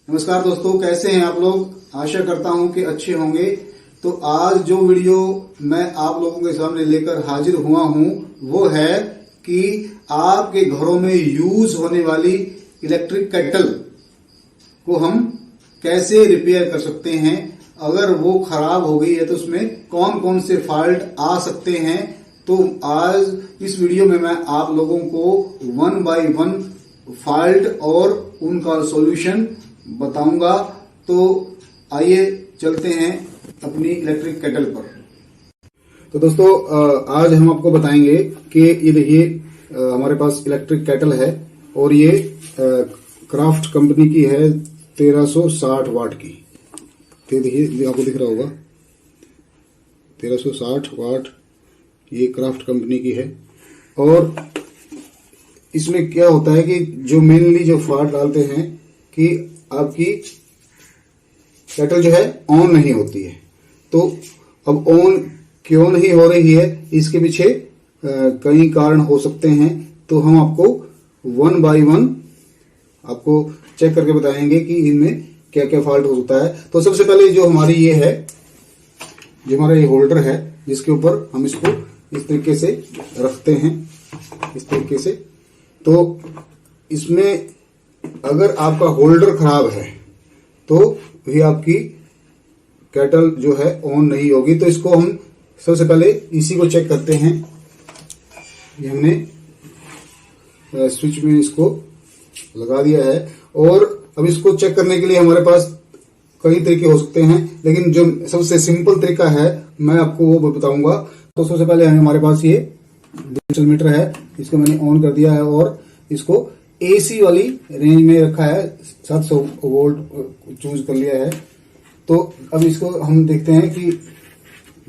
नमस्कार दोस्तों, कैसे हैं आप लोग। आशा करता हूं कि अच्छे होंगे। तो आज जो वीडियो मैं आप लोगों के सामने लेकर हाजिर हुआ हूं वो है कि आपके घरों में यूज होने वाली इलेक्ट्रिक केटल को हम कैसे रिपेयर कर सकते हैं। अगर वो खराब हो गई है तो उसमें कौन कौन से फॉल्ट आ सकते हैं। तो आज इस वीडियो में मैं आप लोगों को 1 बाय 1 फॉल्ट और उनका सॉल्यूशन बताऊंगा। तो आइए चलते हैं अपनी इलेक्ट्रिक केटल पर। तो दोस्तों आज हम आपको बताएंगे कि ये देखिए हमारे पास इलेक्ट्रिक केटल है और ये क्राफ्ट कंपनी की है 1360 वाट की। ये देखिए आपको दिख रहा होगा 1360 वाट, ये क्राफ्ट कंपनी की है। और इसमें क्या होता है कि जो मेनली जो फॉल्ट डालते हैं कि आपकी केटल जो है ऑन नहीं होती है। तो अब ऑन क्यों नहीं हो रही है, इसके पीछे कई कारण हो सकते हैं। तो हम आपको 1 बाय 1 आपको चेक करके बताएंगे कि इनमें क्या क्या फॉल्ट हो सकता है। तो सबसे पहले जो हमारी ये है, जो हमारा ये होल्डर है जिसके ऊपर हम इसको इस तरीके से रखते हैं, इस तरीके से। तो इसमें अगर आपका होल्डर खराब है तो भी आपकी केटल जो है ऑन नहीं होगी। तो इसको हम सबसे पहले इसी को चेक करते हैं। ये हमने स्विच में इसको लगा दिया है और अब इसको चेक करने के लिए हमारे पास कई तरीके हो सकते हैं, लेकिन जो सबसे सिंपल तरीका है मैं आपको वो बताऊंगा। तो सबसे पहले हमारे पास ये डिजिटल मीटर है, इसको मैंने ऑन कर दिया है और इसको एसी वाली रेंज में रखा है, 700 वोल्ट चूज कर लिया है। तो अब इसको हम देखते हैं कि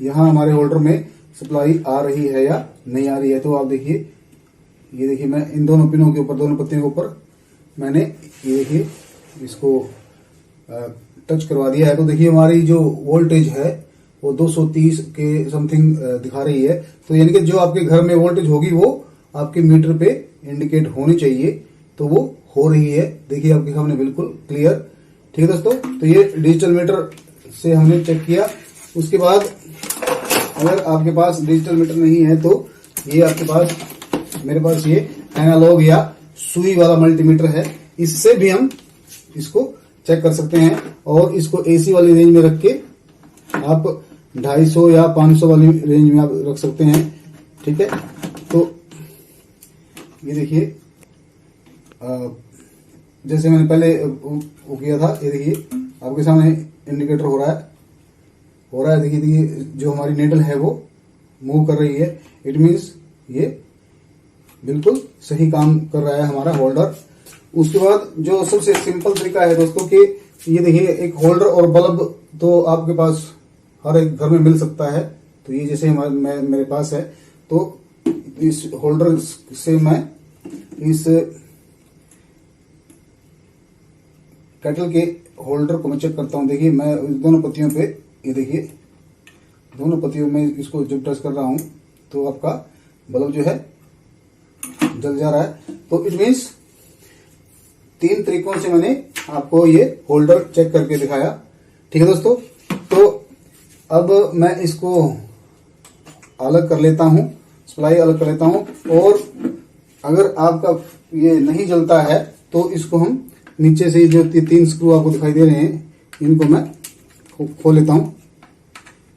यहाँ हमारे होल्डर में सप्लाई आ रही है या नहीं आ रही है। तो आप देखिए, ये देखिए मैं इन दोनों पिनों के ऊपर, दोनों पत्तियों के ऊपर मैंने ये देखिए इसको टच करवा दिया है। तो देखिए हमारी जो वोल्टेज है वो 230 के समथिंग दिखा रही है। तो यानी कि जो आपके घर में वोल्टेज होगी वो आपके मीटर पे इंडिकेट होनी चाहिए। तो वो हो रही है, देखिए आपके सामने बिल्कुल क्लियर। ठीक है दोस्तों, तो ये डिजिटल मीटर से हमने चेक किया। उसके बाद अगर आपके पास डिजिटल मीटर नहीं है तो ये आपके पास, मेरे पास ये एनालॉग या सुई वाला मल्टीमीटर है, इससे भी हम इसको चेक कर सकते हैं। और इसको एसी वाली रेंज में रख के आप 250 या 500 वाली रेंज में आप रख सकते हैं। ठीक है, तो ये देखिए जैसे मैंने पहले वो किया था, ये देखिए आपके सामने इंडिकेटर हो रहा है। देखिए जो हमारी नेडल है वो मूव कर रही है। इट मीन्स ये बिल्कुल सही काम कर रहा है हमारा होल्डर। उसके बाद जो सबसे सिंपल तरीका है दोस्तों कि ये देखिए एक होल्डर और बल्ब तो आपके पास हर एक घर में मिल सकता है। तो ये जैसे मेरे पास है, तो इस होल्डर से मैं इस केटल के होल्डर को मैं चेक करता हूं। देखिए मैं दोनों पत्तियों पे, ये देखिए दोनों पत्तियों में इसको जब टच कर रहा हूं तो आपका बल्ब जो है जल जा रहा है। तो इट मीन्स 3 तरीकों से मैंने आपको ये होल्डर चेक करके दिखाया। ठीक है दोस्तों, तो अब मैं इसको अलग कर लेता हूं, सप्लाई अलग कर लेता हूं। और अगर आपका ये नहीं जलता है तो इसको हम नीचे से जो 3 स्क्रू आपको दिखाई दे रहे हैं, इनको मैं खोल लेता हूं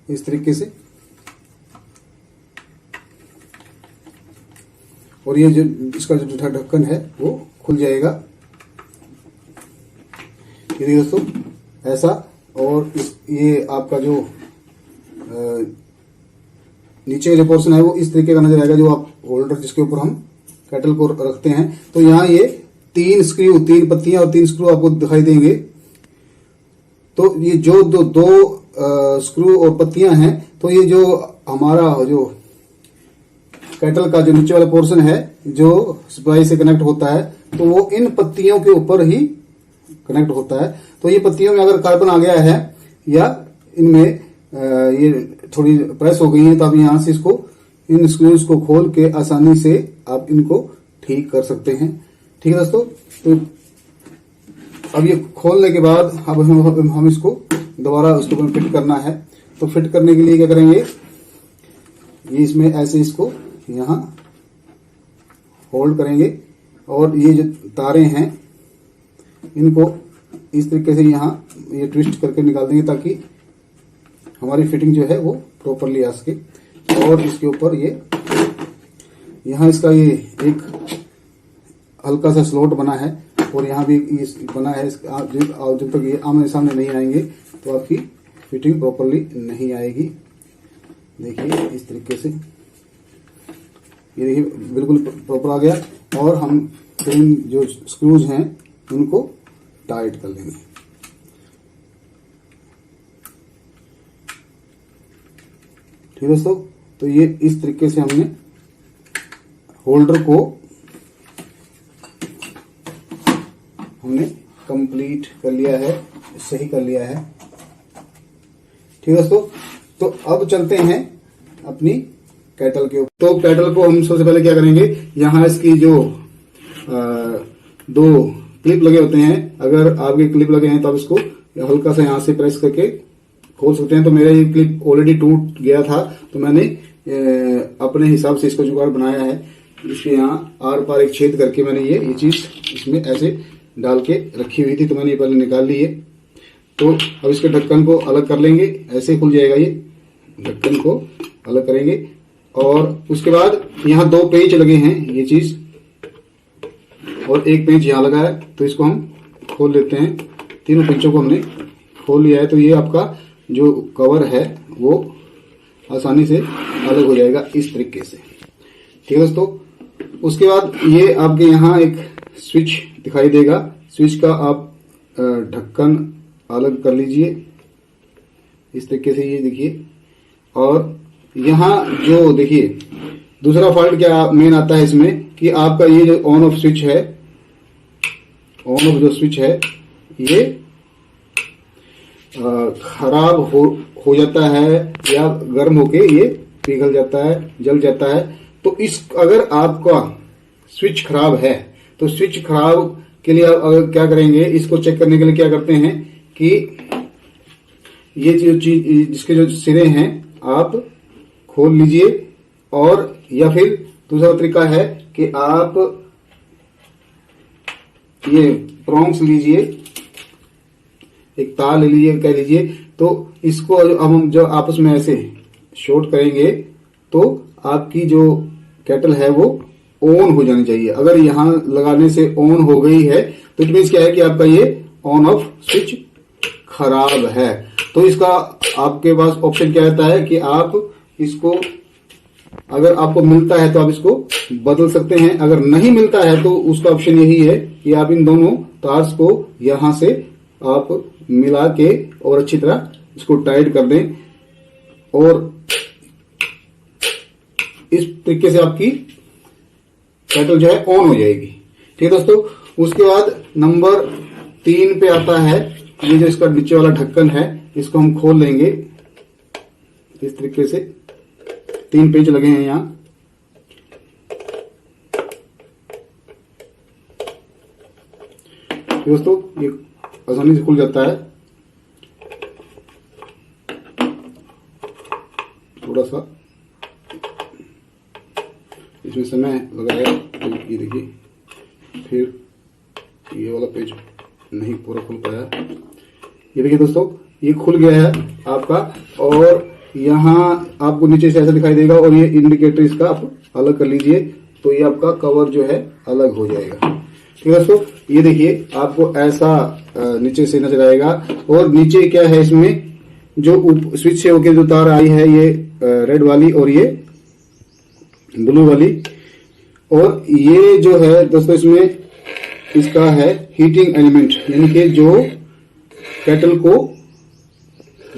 इस तरीके से। और ये जो इसका जो ढक्कन है वो खुल जाएगा। ये दोस्तों ऐसा। और ये आपका जो नीचे जो पोर्शन है वो इस तरीके का नजर आएगा, जो आप होल्डर जिसके ऊपर हम केटल को रखते हैं। तो यहाँ ये 3 पत्तियां और 3 स्क्रू आपको दिखाई देंगे। तो ये जो दो स्क्रू और पत्तियां हैं, तो ये जो हमारा जो केटल का जो नीचे वाला पोर्शन है जो सप्लाई से कनेक्ट होता है, तो वो इन पत्तियों के ऊपर ही कनेक्ट होता है। तो ये पत्तियों में अगर कार्बन आ गया है या इनमें ये थोड़ी प्रेस हो गई है, तो आप यहां से इसको, इन स्क्रूज को खोल के आसानी से आप इनको ठीक कर सकते हैं। ठीक है दोस्तों, तो अब ये खोलने के बाद अब हम इसको दोबारा उसके ऊपर फिट करना है। तो फिट करने के लिए क्या करेंगे, ये इसमें ऐसे इसको यहाँ होल्ड करेंगे और ये जो तारें हैं इनको इस तरीके से यहाँ ये ट्विस्ट करके निकाल देंगे ताकि हमारी फिटिंग जो है वो प्रॉपरली आ सके। और इसके ऊपर ये यहाँ इसका ये एक हल्का सा स्लॉट बना है और यहाँ भी बना है। जब तक ये आमने सामने नहीं आएंगे तो आपकी फिटिंग प्रॉपरली नहीं आएगी। देखिए इस तरीके से ये देखिए बिल्कुल प्रॉपर आ गया। और हम इन जो स्क्रूज हैं उनको टाइट कर लेंगे। ठीक है दोस्तों, तो ये इस तरीके से हमने होल्डर को हमने कंप्लीट कर लिया है, सही कर लिया है। ठीक है दोस्तों, तो अब चलते हैं अपनी कैटल के ऊपर। तो कैटल को हम सबसे पहले क्या करेंगे, यहाँ इसकी जो दो क्लिप लगे होते हैं, अगर आपके क्लिप लगे हैं तो आप इसको हल्का सा यहाँ से प्रेस करके खोल सकते हैं। तो मेरा ये क्लिप ऑलरेडी टूट गया था तो मैंने अपने हिसाब से इसको जुगाड़ बनाया है। इसके यहाँ आर पार एक छेद करके मैंने ये चीज इसमें ऐसे डाल के रखी हुई थी, तो मैंने ये पहले निकाल ली है। तो अब इसके ढक्कन को अलग कर लेंगे, ऐसे खुल जाएगा ये। ढक्कन को अलग करेंगे और उसके बाद यहाँ दो पेंच लगे हैं ये चीज और एक पेंच यहाँ लगा है, तो इसको हम खोल लेते हैं। तीनों पेंचों को हमने खोल लिया है। तो ये आपका जो कवर है वो आसानी से अलग हो जाएगा इस तरीके से। ठीक है दोस्तों, उसके बाद ये आपके यहाँ एक स्विच दिखाई देगा। स्विच का आप ढक्कन अलग कर लीजिए इस तरीके से, ये देखिए। और यहाँ जो देखिए दूसरा फॉल्ट क्या मेन आता है इसमें कि आपका ये जो ऑन ऑफ स्विच है, ऑन ऑफ जो स्विच है ये खराब हो जाता है या गर्म होके ये पिघल जाता है, जल जाता है। तो इस अगर आपका स्विच खराब है तो स्विच खराब के लिए अगर क्या करेंगे, इसको चेक करने के लिए क्या करते हैं कि ये जो चीज जिसके जो सिरे हैं आप खोल लीजिए। और या फिर दूसरा तरीका है कि आप ये प्रोंग्स लीजिए, एक तार ले लीजिए कह लीजिए। तो इसको हम जब आपस में ऐसे शॉर्ट करेंगे तो आपकी जो केटल है वो ऑन हो जानी चाहिए। अगर यहाँ लगाने से ऑन हो गई है तो इट मीन्स क्या है कि आपका ये ऑन ऑफ स्विच खराब है। तो इसका आपके पास ऑप्शन क्या रहता है कि आप इसको, अगर आपको मिलता है तो आप इसको बदल सकते हैं। अगर नहीं मिलता है तो उसका ऑप्शन यही है कि आप इन दोनों तार्स को यहां से आप मिला के और अच्छी तरह इसको टाइट कर दें और इस तरीके से आपकी केटल जो है ऑन हो जाएगी। ठीक है दोस्तों, उसके बाद नंबर 3 पे आता है ये जो इसका नीचे वाला ढक्कन है, इसको हम खोल लेंगे इस तरीके से। 3 पेंच लगे हैं यहाँ। दोस्तों ये आसानी से खुल जाता है, थोड़ा सा इसमें समय लगाया। ये देखिए, फिर ये वाला पेज नहीं पूरा खुल पाया। ये देखिए दोस्तों, ये खुल गया है आपका। और यहाँ आपको नीचे से ऐसा दिखाई देगा और ये इंडिकेटर इसका आप अलग कर लीजिए तो ये आपका कवर जो है अलग हो जाएगा। ठीक है दोस्तों, ये देखिए आपको ऐसा नीचे से नजर आएगा। और नीचे क्या है, इसमें जो स्विच से होकर जो तार आई है ये रेड वाली और ये ब्लू वाली। और ये जो है दोस्तों इसमें इसका है हीटिंग एलिमेंट, यानी कि जो केटल को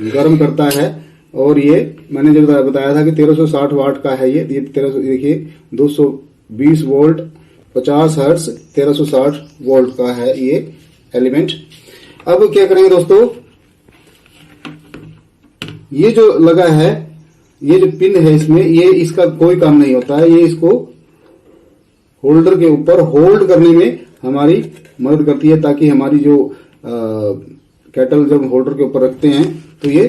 गर्म करता है। और ये मैंने जो बताया था कि 1360 वाट का है ये 1300, देखिए 220 वोल्ट 50 हर्ट्ज 1360 वोल्ट का है ये एलिमेंट। अब क्या करेंगे दोस्तों, ये जो लगा है, ये जो पिन है इसमें, ये इसका कोई काम नहीं होता है। ये इसको होल्डर के ऊपर होल्ड करने में हमारी मदद करती है ताकि हमारी जो केटल जब होल्डर के ऊपर रखते हैं तो ये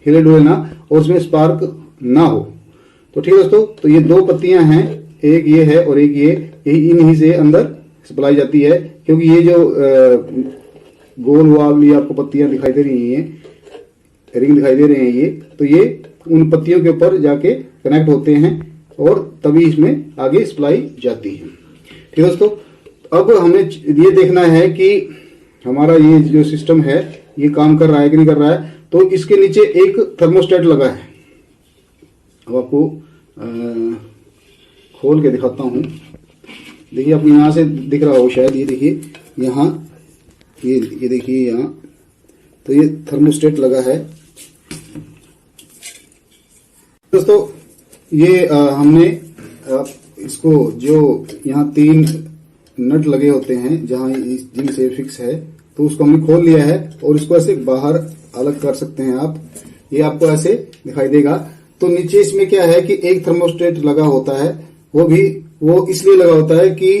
हिले डुले ना और उसमें स्पार्क ना हो। तो ठीक है दोस्तों, तो ये दो पत्तियां हैं, एक ये है और एक ये, यही इन्हीं से अंदर सप्लाई जाती है, क्योंकि ये जो गोल वाली आपको पत्तियां दिखाई दे रही हैं, रिंग दिखाई दे रहे हैं ये, तो ये उन पत्तियों के ऊपर जाके कनेक्ट होते हैं और तभी इसमें आगे सप्लाई जाती है। ठीक है दोस्तों, अब हमें ये देखना है कि हमारा ये जो सिस्टम है ये काम कर रहा है कि नहीं कर रहा है। तो इसके नीचे एक थर्मोस्टेट लगा है, अब आपको खोल के दिखाता हूं। देखिए आपको यहां से दिख रहा हो शायद, ये देखिए यहाँ, ये देखिए यहाँ, तो ये थर्मोस्टेट लगा है दोस्तों। ये हमने इसको जो यहाँ 3 नट लगे होते हैं जहां जिनसे फिक्स है, तो उसको हमने खोल लिया है और इसको ऐसे बाहर अलग कर सकते हैं आप। ये आपको ऐसे दिखाई देगा। तो नीचे इसमें क्या है कि एक थर्मोस्टेट लगा होता है, वो इसलिए लगा होता है कि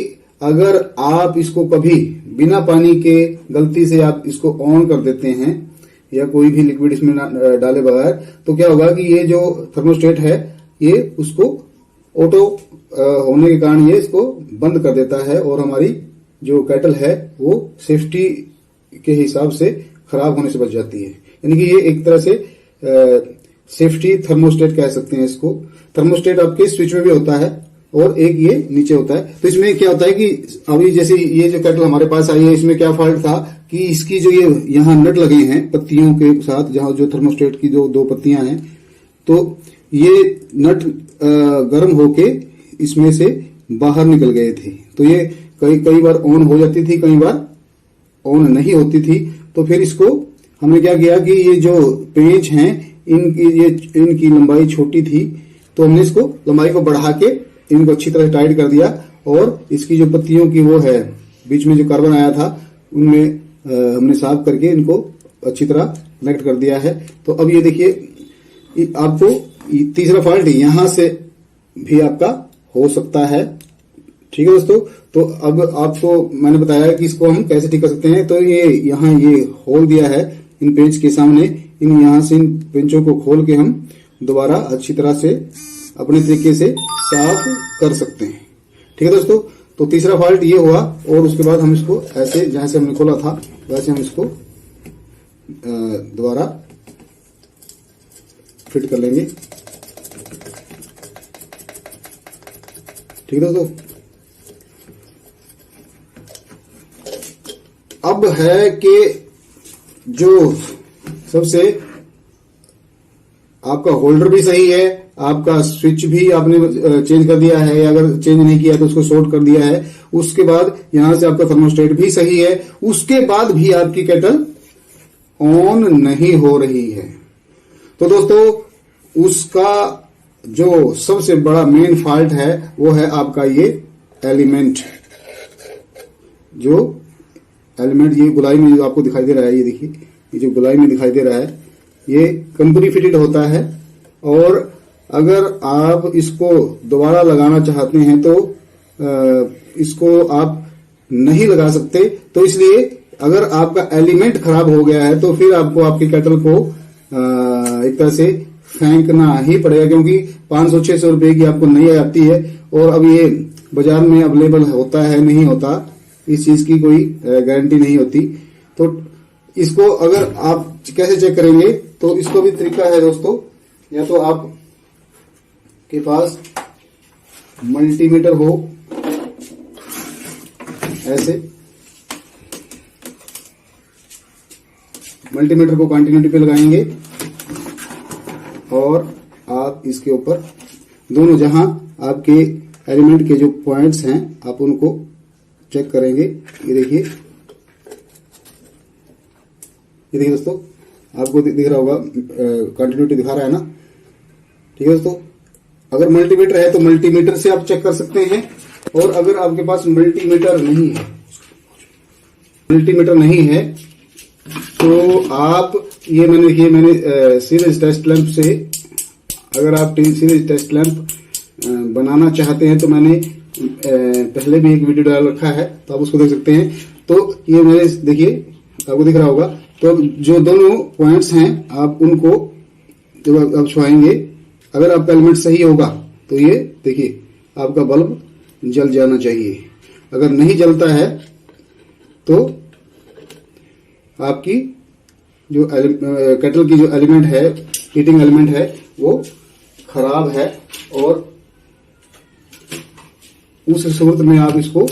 अगर आप इसको कभी बिना पानी के गलती से आप इसको ऑन कर देते हैं या कोई भी लिक्विड इसमें डाले बगैर, तो क्या होगा कि ये जो थर्मोस्टेट है ये उसको ऑटो होने के कारण ये इसको बंद कर देता है और हमारी जो केटल है वो सेफ्टी के हिसाब से खराब होने से बच जाती है। यानी कि ये एक तरह से सेफ्टी थर्मोस्टेट कह सकते हैं इसको। थर्मोस्टेट आपके स्विच में भी होता है और एक ये नीचे होता है। तो इसमें क्या होता है कि अभी जैसे ये जो केटल हमारे पास आई है, इसमें क्या फॉल्ट था कि इसकी जो ये यहाँ नट लगे हैं पत्तियों के साथ, जहां जो थर्मोस्टेट की जो 2 पत्तियां हैं, तो ये नट गर्म होके इसमें से बाहर निकल गए थे। तो ये कई बार ऑन हो जाती थी, कई बार ऑन नहीं होती थी। तो फिर इसको हमने क्या किया कि ये जो पेंच हैं इनकी लंबाई छोटी थी, तो हमने इसको लंबाई को बढ़ा के इनको अच्छी तरह टाइट कर दिया और इसकी जो पत्तियों की वो है बीच में जो कार्बन आया था उनमें हमने साफ करके इनको अच्छी तरह कनेक्ट कर दिया है। तो अब ये देखिए आपको तीसरा फॉल्ट यहां से भी आपका हो सकता है। ठीक है दोस्तों, तो अब आपको मैंने बताया कि इसको हम कैसे ठीक कर सकते हैं। तो ये यहाँ ये होल दिया है इन पेंच के सामने, यहाँ से इन पेंचों को खोल के हम दोबारा अच्छी तरह से अपने तरीके से साफ कर सकते हैं। ठीक है दोस्तों, तो तीसरा फॉल्ट ये हुआ और उसके बाद हम इसको ऐसे जहां से हमने खोला था वैसे हम इसको दोबारा फिट कर लेंगे। ठीक है दोस्तों, अब है कि जो सबसे आपका होल्डर भी सही है, आपका स्विच भी आपने चेंज कर दिया है, अगर चेंज नहीं किया तो उसको शॉर्ट कर दिया है, उसके बाद यहां से आपका थर्मोस्टेट भी सही है, उसके बाद भी आपकी केटल ऑन नहीं हो रही है। तो दोस्तों उसका जो सबसे बड़ा मेन फॉल्ट है वो है आपका ये एलिमेंट। जो एलिमेंट ये गुलाई में जो आपको दिखाई दे रहा है, ये देखिए ये जो गुलाई में दिखाई दे रहा है ये कंपनी फिटेड होता है और अगर आप इसको दोबारा लगाना चाहते हैं तो इसको आप नहीं लगा सकते। तो इसलिए अगर आपका एलिमेंट खराब हो गया है तो फिर आपको आपकी केटल को एक तरह से फेंकना ही पड़ेगा, क्योंकि 500-600 रुपए की आपको नहीं आती है और अब ये बाजार में अवेलेबल होता है नहीं होता, इस चीज की कोई गारंटी नहीं होती। तो इसको अगर आप कैसे चेक करेंगे, तो इसको भी तरीका है दोस्तों। या तो आप के पास मल्टीमीटर हो, ऐसे मल्टीमीटर को कंटिन्यूटी पे लगाएंगे और आप इसके ऊपर दोनों जहां आपके एलिमेंट के जो पॉइंट्स हैं आप उनको चेक करेंगे। ये देखिए दोस्तों आपको दिख रहा होगा, कंटिन्यूटी दिखा रहा है ना। ठीक है दोस्तों, अगर मल्टीमीटर है तो मल्टीमीटर से आप चेक कर सकते हैं, और अगर आपके पास मल्टीमीटर नहीं है तो आप मैंने सीरीज टेस्ट लैंप से, अगर आप सीरीज टेस्ट लैंप बनाना चाहते हैं तो मैंने पहले भी एक वीडियो डाल रखा है, तो आप उसको देख सकते हैं। तो ये मेरे देखिए आपको दिख रहा होगा। तो जो दोनों पॉइंट्स हैं आप उनको जब आप छुआएंगे, अगर आपका एलिमेंट सही होगा तो ये देखिए आपका बल्ब जल जाना चाहिए। अगर नहीं जलता है तो आपकी जो केटल की जो एलिमेंट है, हीटिंग एलिमेंट है, वो खराब है और उस सूरत में आप इसको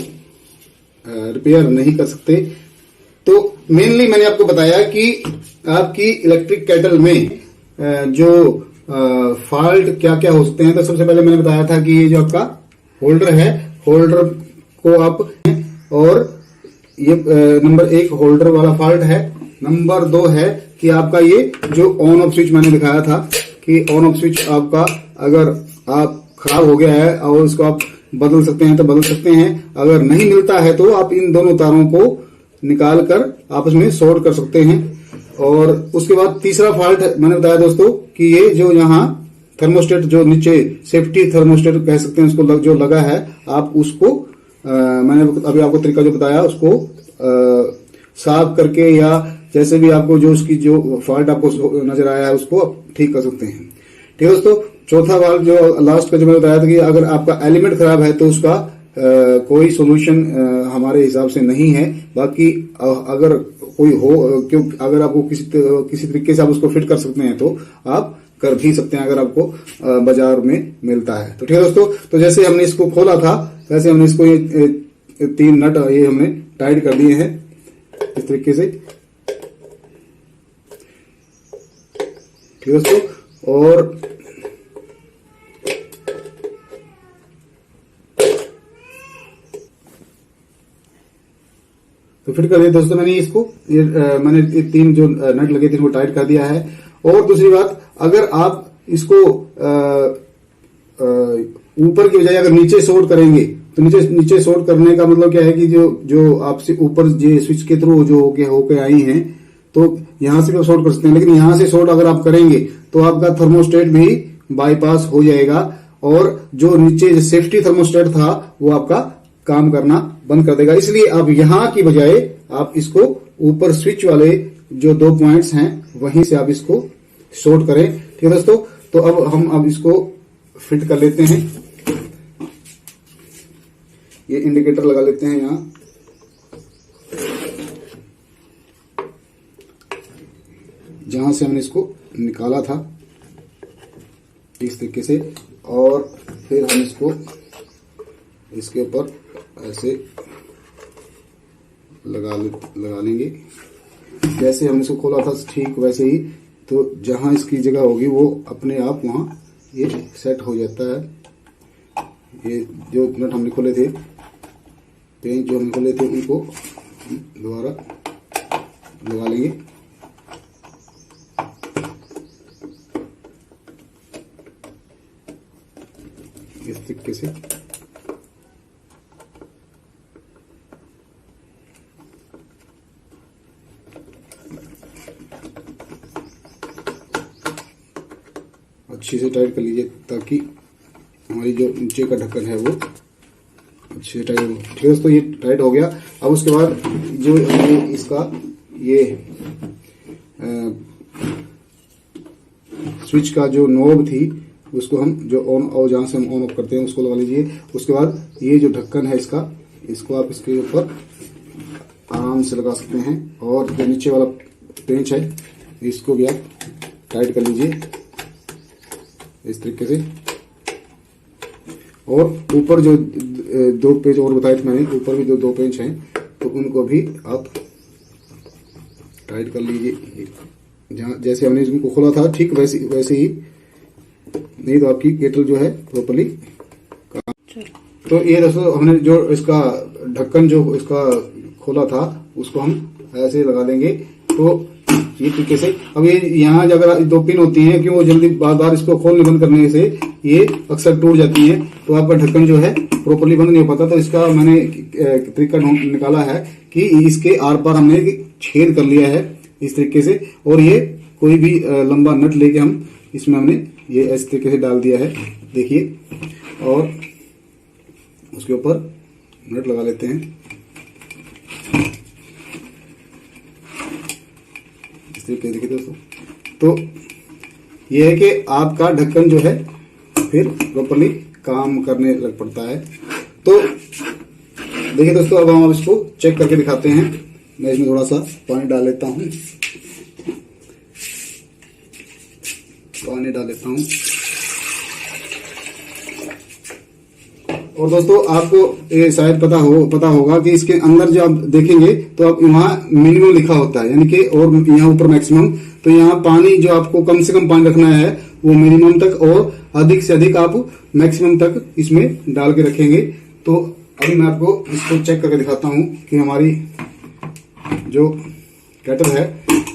रिपेयर नहीं कर सकते। तो मेनली मैंने आपको बताया कि आपकी इलेक्ट्रिक केटल में जो फॉल्ट क्या क्या हो सकते हैं। तो सबसे पहले मैंने बताया था कि ये जो आपका होल्डर है, होल्डर को आप, और ये नंबर 1 होल्डर वाला फॉल्ट है। नंबर 2 है कि आपका ये जो ऑन ऑफ स्विच मैंने दिखाया था कि ऑन ऑफ स्विच आपका अगर आप खराब हो गया है और उसको आप बदल सकते हैं तो बदल सकते हैं। अगर नहीं मिलता है तो आप इन दोनों तारों को निकाल कर आपस में शॉर्ट कर सकते हैं। और उसके बाद तीसरा फॉल्ट मैंने बताया दोस्तों कि ये जो यहाँ थर्मोस्टेट जो नीचे सेफ्टी थर्मोस्टेट कह सकते हैं उसको जो लगा है, आप उसको मैंने अभी आपको तरीका जो बताया उसको साफ करके या जैसे भी आपको जो उसकी जो फॉल्ट आपको नजर आया है उसको आप ठीक कर सकते हैं। ठीक है दोस्तों। चौथा वाल जो लास्ट का जो मैंने बताया था कि अगर आपका एलिमेंट खराब है तो उसका कोई सोल्यूशन हमारे हिसाब से नहीं है। बाकी अगर कोई हो, क्योंकि अगर आपको किसी तरीके से आप उसको फिट कर सकते हैं तो आप कर भी सकते हैं अगर आपको बाजार में मिलता है तो। ठीक है दोस्तों। तो जैसे हमने इसको खोला था वैसे हमने इसको ये 3 नट ये हमने टाइट कर दिए हैं इस तरीके से। ठीक है दोस्तों। और तो फिट कर दिया दोस्तों मैंने इसको, मैंने 3 जो नट लगे थे इनको टाइट कर दिया है। और दूसरी बात, अगर आप इसको ऊपर की बजाय अगर नीचे शॉर्ट करेंगे तो नीचे शॉर्ट करने का मतलब क्या है कि जो आपसे ऊपर जो स्विच के थ्रू जो होके आई हैं तो यहां से भी शॉर्ट कर सकते हैं, लेकिन यहां से शॉर्ट अगर आप करेंगे तो आपका थर्मोस्टेट भी बाईपास हो जाएगा और जो नीचे सेफ्टी थर्मोस्टेट था वो आपका काम करना बंद कर देगा। इसलिए आप यहां की बजाय आप इसको ऊपर स्विच वाले जो 2 पॉइंट्स हैं वहीं से आप इसको शॉर्ट करें। ठीक है दोस्तों। तो अब इसको फिट कर लेते हैं। ये इंडिकेटर लगा लेते हैं यहां। जहां से हमने इसको निकाला था इस तरीके से, और फिर हम इसको इसके ऊपर ऐसे लगा लेंगे। जैसे हमने इसको खोला था ठीक वैसे ही, तो जहां इसकी जगह होगी वो अपने आप वहां ये सेट हो जाता है। ये जो नट हमने खोले थे, पेंच जो हमने खोले थे, उनको दोबारा लगा लेंगे। इस तरीके से अच्छे से टाइट कर लीजिए ताकि हमारी जो नीचे का ढक्कन है वो अच्छे से टाइट हो। ठीक है दोस्तों, ये टाइट हो गया। अब उसके बाद जो इसका ये स्विच का जो नॉब थी उसको हम जो ऑन और जहां से हम ऑन ऑफ करते हैं उसको लगा लीजिए। उसके बाद ये जो ढक्कन है इसको आप इसके ऊपर आराम से लगा सकते हैं, और जो नीचे वाला पेंच है इसको भी आप टाइट कर लीजिए इस तरीके से। और ऊपर जो 2 पेंच और बताए थे मैंने, ऊपर भी जो 2 पेंच हैं तो उनको भी आप टाइट कर लीजिए। जहां जैसे हमने इसको खोला था ठीक वैसे ही, नहीं तो आपकी केटल जो है प्रॉपर्ली। तो ये दोस्तों हमने जो इसका ढक्कन जो इसका खोला था उसको हम ऐसे लगा देंगे। तो ये तरीके से, अब ये यहाँ अगर 2 पिन होती हैं कि वो जल्दी बार इसको खोलने बंद करने से ये अक्सर टूट जाती है, तो आपका ढक्कन जो है प्रॉपर्ली बंद नहीं हो पाता। तो इसका मैंने तरीका निकाला है कि इसके आर पार हमने छेद कर लिया है इस तरीके से, और ये कोई भी लंबा नट लेके हम इसमें हमने ये इस तरीके से डाल दिया है, देखिए। और उसके ऊपर नट लगा लेते हैं। इस तरीके देखिए दोस्तों। तो ये है कि आपका ढक्कन जो है फिर प्रॉपर्ली काम करने लग पड़ता है। तो देखिए दोस्तों, अब हम इसको चेक करके दिखाते हैं। मैं इसमें थोड़ा सा पानी डाल लेता हूं, और दोस्तों आपको ये शायद पता होगा कि इसके अंदर जो आप देखेंगे तो आप वहां मिनिमम लिखा होता है, यानी कि, और यहाँ ऊपर मैक्सिमम। तो यहाँ पानी जो आपको कम से कम पानी रखना है वो मिनिमम तक, और अधिक से अधिक आप मैक्सिमम तक इसमें डाल के रखेंगे। तो अभी मैं आपको इसको चेक करके दिखाता हूं कि हमारी जो केटल है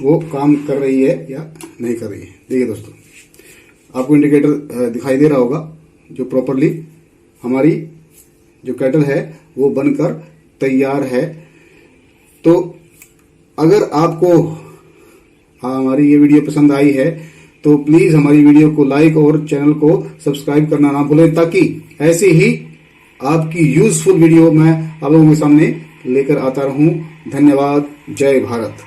वो काम कर रही है या नहीं कर रही है। देखिए दोस्तों, आपको इंडिकेटर दिखाई दे रहा होगा, जो प्रॉपर्ली हमारी जो केटल है वो बनकर तैयार है। तो अगर आपको हमारी ये वीडियो पसंद आई है तो प्लीज हमारी वीडियो को लाइक और चैनल को सब्सक्राइब करना ना भूलें, ताकि ऐसे ही आपकी यूजफुल वीडियो मैं आप लोगों के सामने लेकर आता रहूं। धन्यवाद। जय भारत।